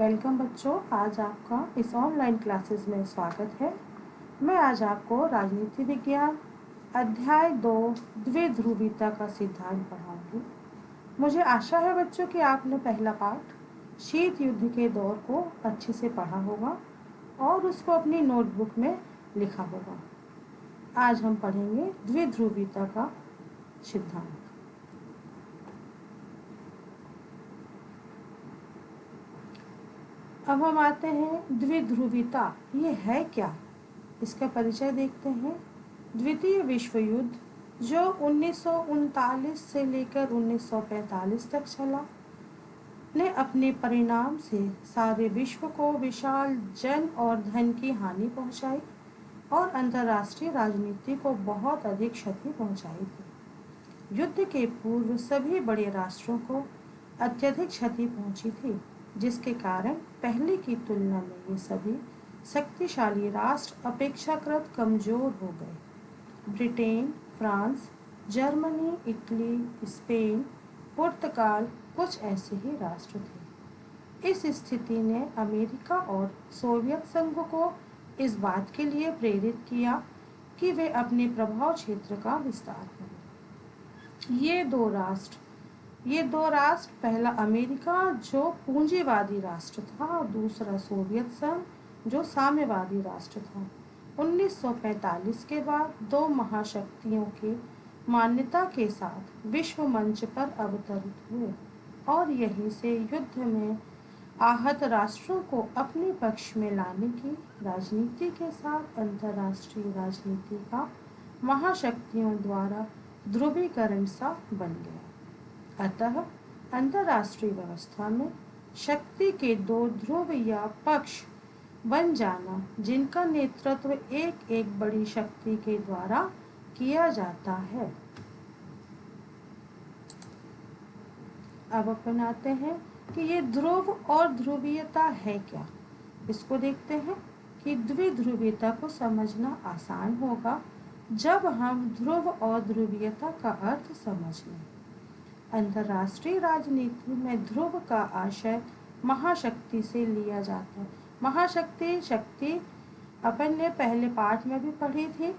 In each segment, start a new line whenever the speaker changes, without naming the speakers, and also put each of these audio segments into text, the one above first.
Welcome बच्चों, आज आपका इस ऑनलाइन क्लासेस में स्वागत है। मैं आज आपको राजनीति विज्ञान अध्याय 2 द्विध्रुवीयता का सिद्धांत पढ़ाऊंगी। मुझे आशा है बच्चों कि आपने पहला पाठ शीत युद्ध के दौर को अच्छे से पढ़ा होगा और उसको अपनी नोटबुक में लिखा होगा। आज हम पढ़ेंगे द्विध्रुवीयता का सिद्धांत। अब हम आते हैं द्विध्रुवीयता, ये है क्या, इसका परिचय देखते हैं। द्वितीय विश्व युद्ध जो 1939 से लेकर 1945 तक चला ने अपने परिणाम से सारे विश्व को विशाल जन और धन की हानि पहुंचाई और अंतर्राष्ट्रीय राजनीति को बहुत अधिक क्षति पहुंचाई थी। युद्ध के पूर्व सभी बड़े राष्ट्रों को अत्यधिक क्षति पहुंची थी, जिसके कारण पहले की तुलना में ये सभी शक्तिशाली राष्ट्र अपेक्षाकृत कमजोर हो गए। Britain, France, Germany, Italy, Spain, पुर्तगाल कुछ ऐसे ही राष्ट्र थे। इस स्थिति ने अमेरिका और सोवियत संघ को इस बात के लिए प्रेरित किया कि वे अपने प्रभाव क्षेत्र का विस्तार करें। ये दो राष्ट्र, पहला अमेरिका जो पूंजीवादी राष्ट्र था और दूसरा सोवियत संघ जो साम्यवादी राष्ट्र था, 1945 के बाद दो महाशक्तियों के मान्यता के साथ विश्व मंच पर अवतरित हुए और यहीं से युद्ध में आहत राष्ट्रों को अपने पक्ष में लाने की राजनीति के साथ अंतर्राष्ट्रीय राजनीति का महाशक्तियों द्वारा ध्रुवीकरण सा बन गया। अतः अंतर्राष्ट्रीय व्यवस्था में शक्ति के दो ध्रुव या पक्ष बन जाना, जिनका नेतृत्व एक एक बड़ी शक्ति के द्वारा किया जाता है। अब अपन आते हैं कि ये ध्रुव और ध्रुवीयता है क्या, इसको देखते हैं कि द्विध्रुवीयता को समझना आसान होगा जब हम ध्रुव और ध्रुवीयता का अर्थ समझ लें। अंतर्राष्ट्रीय राजनीति में ध्रुव का आशय महाशक्ति से लिया जाता है। महाशक्ति शक्ति अपन ने पहले पाठ में भी पढ़ी थी।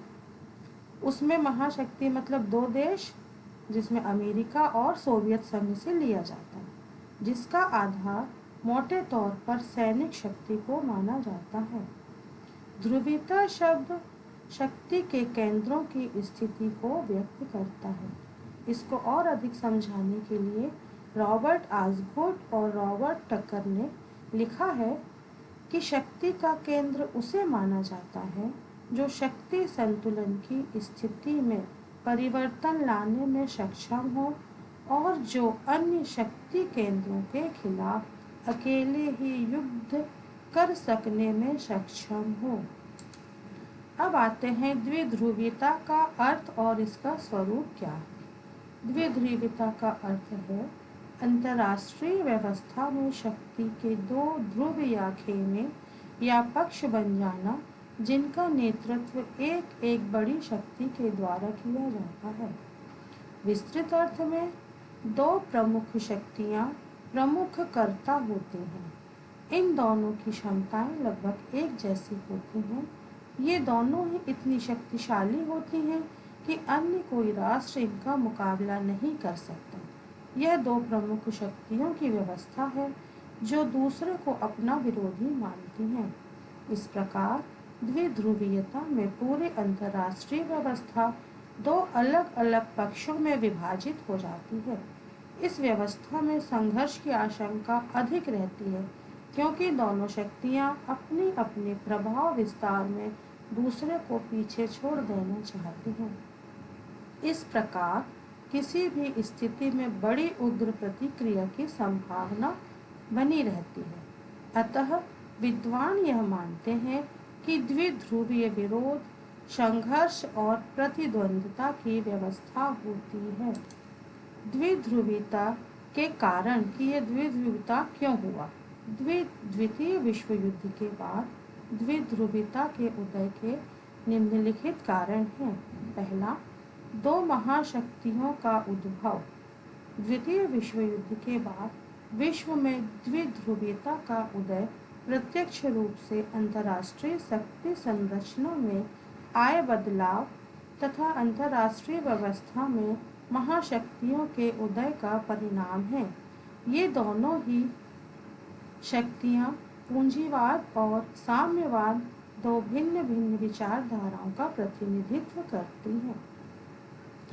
उसमें महाशक्ति मतलब दो देश, जिसमें अमेरिका और सोवियत संघ से लिया जाता है, जिसका आधार मोटे तौर पर सैनिक शक्ति को माना जाता है। ध्रुवीयता शब्द शक्ति के केंद्रों की स्थिति को व्यक्त करता है। इसको और अधिक समझाने के लिए रॉबर्ट आसगुड और रॉबर्ट टकर ने लिखा है कि शक्ति का केंद्र उसे माना जाता है जो शक्ति संतुलन की स्थिति में परिवर्तन लाने में सक्षम हो और जो अन्य शक्ति केंद्रों के खिलाफ अकेले ही युद्ध कर सकने में सक्षम हो। अब आते हैं द्विध्रुवीयता का अर्थ और इसका स्वरूप क्या है। द्विध्रुवीयता का अर्थ है अंतर्राष्ट्रीय व्यवस्था में शक्ति के दो ध्रुव या खेमे या पक्ष बन जाना, जिनका नेतृत्व एक एक बड़ी शक्ति के द्वारा किया जाता है। विस्तृत अर्थ में दो प्रमुख शक्तियां प्रमुख कर्ता होते हैं। इन दोनों की क्षमताएं लगभग एक जैसी होती हैं। ये दोनों ही इतनी शक्तिशाली होती हैं कि अन्य कोई राष्ट्र इनका मुकाबला नहीं कर सकता। यह दो प्रमुख शक्तियों की व्यवस्था है जो दूसरे को अपना विरोधी मानती हैं। इस प्रकार द्विध्रुवीयता में पूरे अंतर्राष्ट्रीय व्यवस्था दो अलग अलग पक्षों में विभाजित हो जाती है। इस व्यवस्था में संघर्ष की आशंका अधिक रहती है, क्योंकि दोनों शक्तियां अपने अपने प्रभाव विस्तार में दूसरे को पीछे छोड़ देना चाहती हैं। इस प्रकार किसी भी स्थिति में बड़ी उग्र प्रतिक्रिया की संभावना बनी रहती है। अतः विद्वान यह मानते हैं कि द्विध्रुवीय विरोध, संघर्ष और प्रतिद्वंद्विता की व्यवस्था होती है। द्विध्रुवीयता के कारण कि यह द्विध्रुवीयता क्यों हुआ। द्वितीय विश्व युद्ध के बाद द्विध्रुवीयता के उदय के निम्नलिखित कारण हैं। पहला, दो महाशक्तियों का उद्भव। द्वितीय विश्व युद्ध के बाद विश्व में द्विध्रुवीयता का उदय प्रत्यक्ष रूप से अंतर्राष्ट्रीय शक्ति संरचना में आए बदलाव तथा अंतर्राष्ट्रीय व्यवस्था में महाशक्तियों के उदय का परिणाम है। ये दोनों ही शक्तियाँ पूंजीवाद और साम्यवाद, दो भिन्न भिन्न विचारधाराओं का प्रतिनिधित्व करती हैं।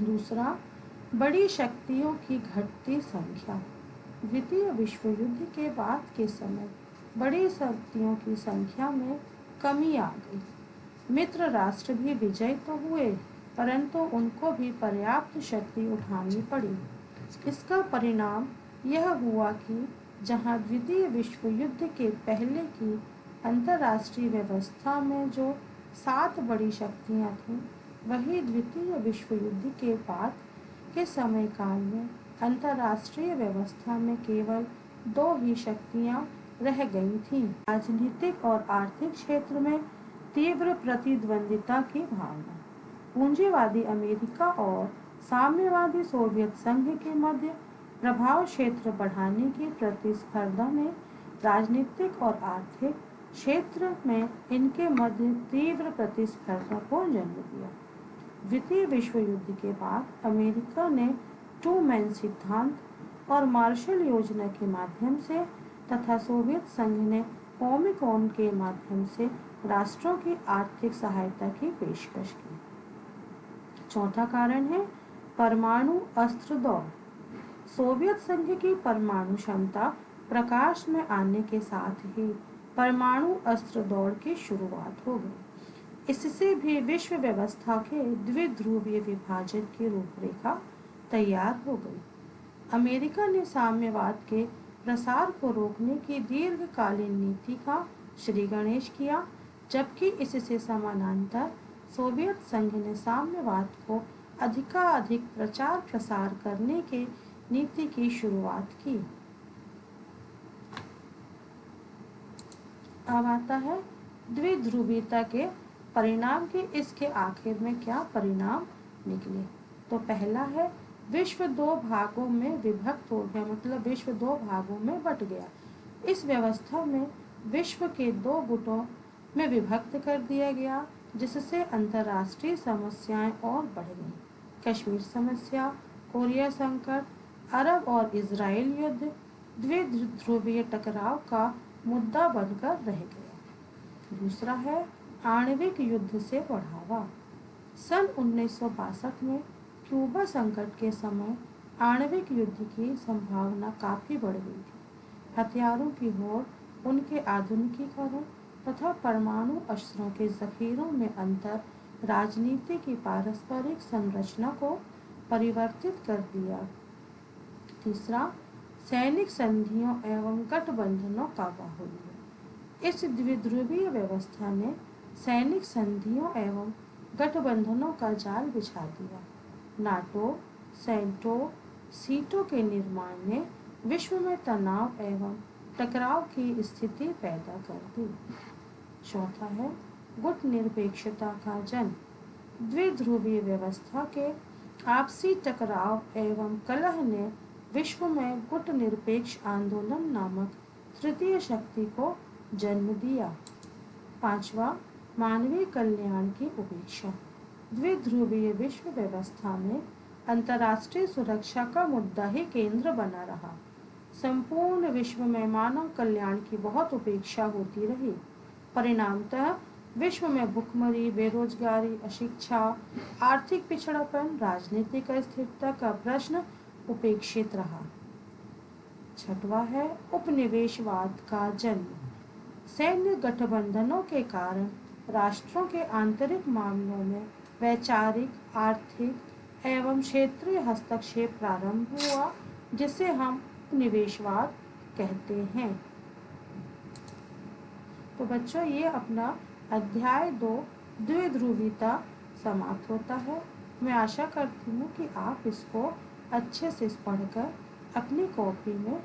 दूसरा, बड़ी शक्तियों की घटती संख्या। द्वितीय विश्व युद्ध के बाद के समय बड़ी शक्तियों की संख्या में कमी आ गई। मित्र राष्ट्र भी विजयी तो हुए, परंतु उनको भी पर्याप्त शक्ति उठानी पड़ी। इसका परिणाम यह हुआ कि जहां द्वितीय विश्व युद्ध के पहले की अंतर्राष्ट्रीय व्यवस्था में जो 7 बड़ी शक्तियां थीं, वही द्वितीय विश्व युद्ध के बाद के समय काल में अंतर्राष्ट्रीय व्यवस्था में केवल 2 ही शक्तियां रह गई थीं। राजनीतिक और आर्थिक क्षेत्र में तीव्र प्रतिद्वंदिता की भावना। पूंजीवादी अमेरिका और साम्यवादी सोवियत संघ के मध्य प्रभाव क्षेत्र बढ़ाने की प्रतिस्पर्धा ने राजनीतिक और आर्थिक क्षेत्र में इनके मध्य तीव्र प्रतिस्पर्धा को जन्म दिया। द्वितीय विश्व युद्ध के बाद अमेरिका ने टू मैन सिद्धांत और मार्शल योजना के माध्यम से तथा सोवियत संघ ने पोमिकॉन के माध्यम से राष्ट्रों की आर्थिक सहायता की पेशकश की। चौथा कारण है परमाणु अस्त्र दौड़। सोवियत संघ की परमाणु क्षमता प्रकाश में आने के साथ ही परमाणु अस्त्र दौड़ की शुरुआत हो गई। इससे भी विश्व व्यवस्था के द्विध्रुवीय विभाजन की रूपरेखा तैयार हो गई। अमेरिका ने साम्यवाद के प्रसार को रोकने की दीर्घकालीन नीति का श्रीगणेश किया, जबकि इससे समानांतर सोवियत संघ ने साम्यवाद को अधिकाधिक प्रचार प्रसार करने के नीति की शुरुआत की। अब आता है द्विध्रुवीयता के परिणाम के इसके आखिर में क्या परिणाम निकले। तो पहला है विश्व 2 भागों में विभक्त हो गया, मतलब विश्व 2 भागों में बट गया। इस व्यवस्था में विश्व के 2 गुटों में विभक्त कर दिया गया, जिससे अंतर्राष्ट्रीय समस्याएं और बढ़ गईं। कश्मीर समस्या, कोरिया संकट, अरब और इजराइल युद्ध द्विध्रुवीय टकराव का मुद्दा बनकर रह गया। दूसरा है आणविक युद्ध से बढ़ावा। सन 1962 में क्यूबा संकट के समय आणविक युद्ध की संभावना काफी बढ़ गई थी। हथियारों की होड़, उनके आधुनिकीकरण तथा परमाणु अस्त्रों के जखीरों में अंतर राजनीति की पारस्परिक संरचना को परिवर्तित कर दिया। तीसरा, सैनिक संधियों एवं गठबंधनों का बाहुल्य। इस द्विध्रुवीय व्यवस्था ने सैनिक संधियों एवं गठबंधनों का जाल बिछा दिया। नाटो, सेंटो, सीटो के निर्माण ने विश्व में तनाव एवं टकराव की स्थिति पैदा कर दी। चौथा है गुट निरपेक्षता का जन्म। द्विध्रुवीय व्यवस्था के आपसी टकराव एवं कलह ने विश्व में गुट निरपेक्ष आंदोलन नामक तृतीय शक्ति को जन्म दिया। पांचवा, मानवीय कल्याण की उपेक्षा। द्विध्रुवीय विश्व व्यवस्था में अंतर्राष्ट्रीय सुरक्षा का मुद्दा ही केंद्र बना रहा। संपूर्ण विश्व में मानव कल्याण की बहुत उपेक्षा होती रही। परिणामतः विश्व में भुखमरी, बेरोजगारी, अशिक्षा, आर्थिक पिछड़ापन, राजनीतिक अस्थिरता का प्रश्न उपेक्षित रहा। छठवां है उपनिवेशवाद का जन्म। सैन्य गठबंधनों के कारण राष्ट्रों के आंतरिक मामलों में वैचारिक, आर्थिक एवं क्षेत्रीय हस्तक्षेप प्रारंभ हुआ, जिसे हम उपनिवेशवाद कहते हैं। तो बच्चों, ये अपना अध्याय 2 द्विध्रुवीयता समाप्त होता है। मैं आशा करती हूँ कि आप इसको अच्छे से पढ़कर अपनी कॉपी में